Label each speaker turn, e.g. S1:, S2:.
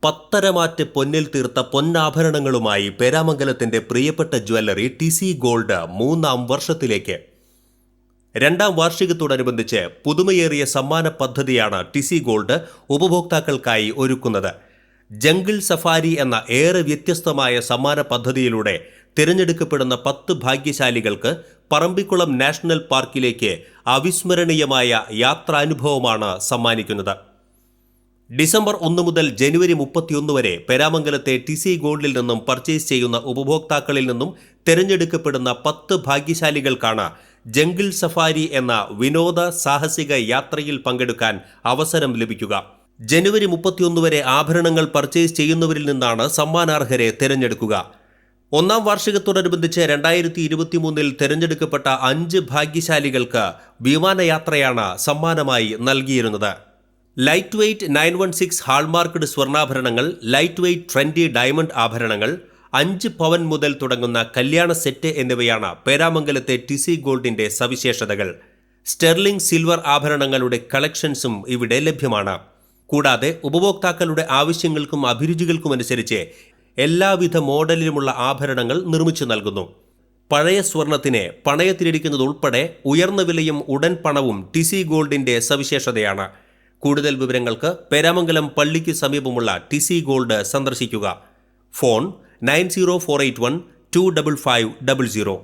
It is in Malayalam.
S1: പത്തരമാറ്റ് പൊന്നിൽ തീർത്ത പൊന്നാഭരണങ്ങളുമായി പേരാമംഗലത്തിന്റെ പ്രിയപ്പെട്ട ജ്വല്ലറി TC ഗോൾഡ് 3ാം വർഷത്തിലേക്ക്. 2ാം വാർഷികത്തോടനുബന്ധിച്ച് പുതുമയേറിയ സമ്മാന പദ്ധതിയാണ് TC ഗോൾഡ് ഉപഭോക്താക്കൾക്കായി ഒരുക്കുന്നത്. ജംഗിൾ സഫാരി എന്ന ഏറെ വ്യത്യസ്തമായ സമ്മാന പദ്ധതിയിലൂടെ തിരഞ്ഞെടുക്കപ്പെടുന്ന 10 ഭാഗ്യശാലികൾക്ക് പറമ്പിക്കുളം നാഷണൽ പാർക്കിലേക്ക് അവിസ്മരണീയമായ യാത്രാനുഭവമാണ് സമ്മാനിക്കുന്നത്. ഡിസംബർ 1 മുതൽ ജനുവരി 31 വരെ പേരാമംഗലത്തെ TC ഗോൾഡിൽ നിന്നും പർച്ചേസ് ചെയ്യുന്ന ഉപഭോക്താക്കളിൽ നിന്നും തിരഞ്ഞെടുക്കപ്പെടുന്ന 10 ഭാഗ്യശാലികൾക്കാണ് ജംഗിൾ സഫാരി എന്ന വിനോദ സാഹസിക യാത്രയിൽ പങ്കെടുക്കാൻ അവസരം ലഭിക്കുക. ജനുവരി 31 വരെ ആഭരണങ്ങൾ പർച്ചേസ് ചെയ്യുന്നവരിൽ നിന്നാണ് സമ്മാനാർഹരെ തിരഞ്ഞെടുക്കുക. 1ാം വാർഷികത്തോടനുബന്ധിച്ച് 2023 തിരഞ്ഞെടുക്കപ്പെട്ട 5 ഭാഗ്യശാലികൾക്ക് വിമാനയാത്രയാണ് സമ്മാനമായി നൽകിയിരുന്നത്. ലൈറ്റ് വെയ്റ്റ് 916 ഹാൾമാർക്ക്ഡ് സ്വർണ്ണാഭരണങ്ങൾ, ലൈറ്റ് വെയ്റ്റ് ട്രെൻഡി ഡയമണ്ട് ആഭരണങ്ങൾ, 5 പവൻ മുതൽ തുടങ്ങുന്ന കല്യാണ സെറ്റ് എന്നിവയാണ് പേരാമംഗലത്തെ TC ഗോൾഡിന്റെ സവിശേഷതകൾ. സ്റ്റെർലിംഗ് സിൽവർ ആഭരണങ്ങളുടെ കളക്ഷൻസും ഇവിടെ ലഭ്യമാണ്. കൂടാതെ ഉപഭോക്താക്കളുടെ ആവശ്യങ്ങൾക്കും അഭിരുചികൾക്കുമനുസരിച്ച് എല്ലാവിധ മോഡലിലുമുള്ള ആഭരണങ്ങൾ നിർമ്മിച്ചു നൽകുന്നു. പഴയ സ്വർണത്തിന് പണയത്തിലിരിക്കുന്നതുൾപ്പെടെ ഉയർന്ന വിലയും ഉടൻ പണവും TC ഗോൾഡിന്റെ സവിശേഷതയാണ്. കൂടുതൽ വിവരങ്ങൾക്ക് പേരാമംഗലം പള്ളിക്ക് സമീപമുള്ള TC ഗോൾഡ് സന്ദർശിക്കുക. ഫോൺ 9048125500.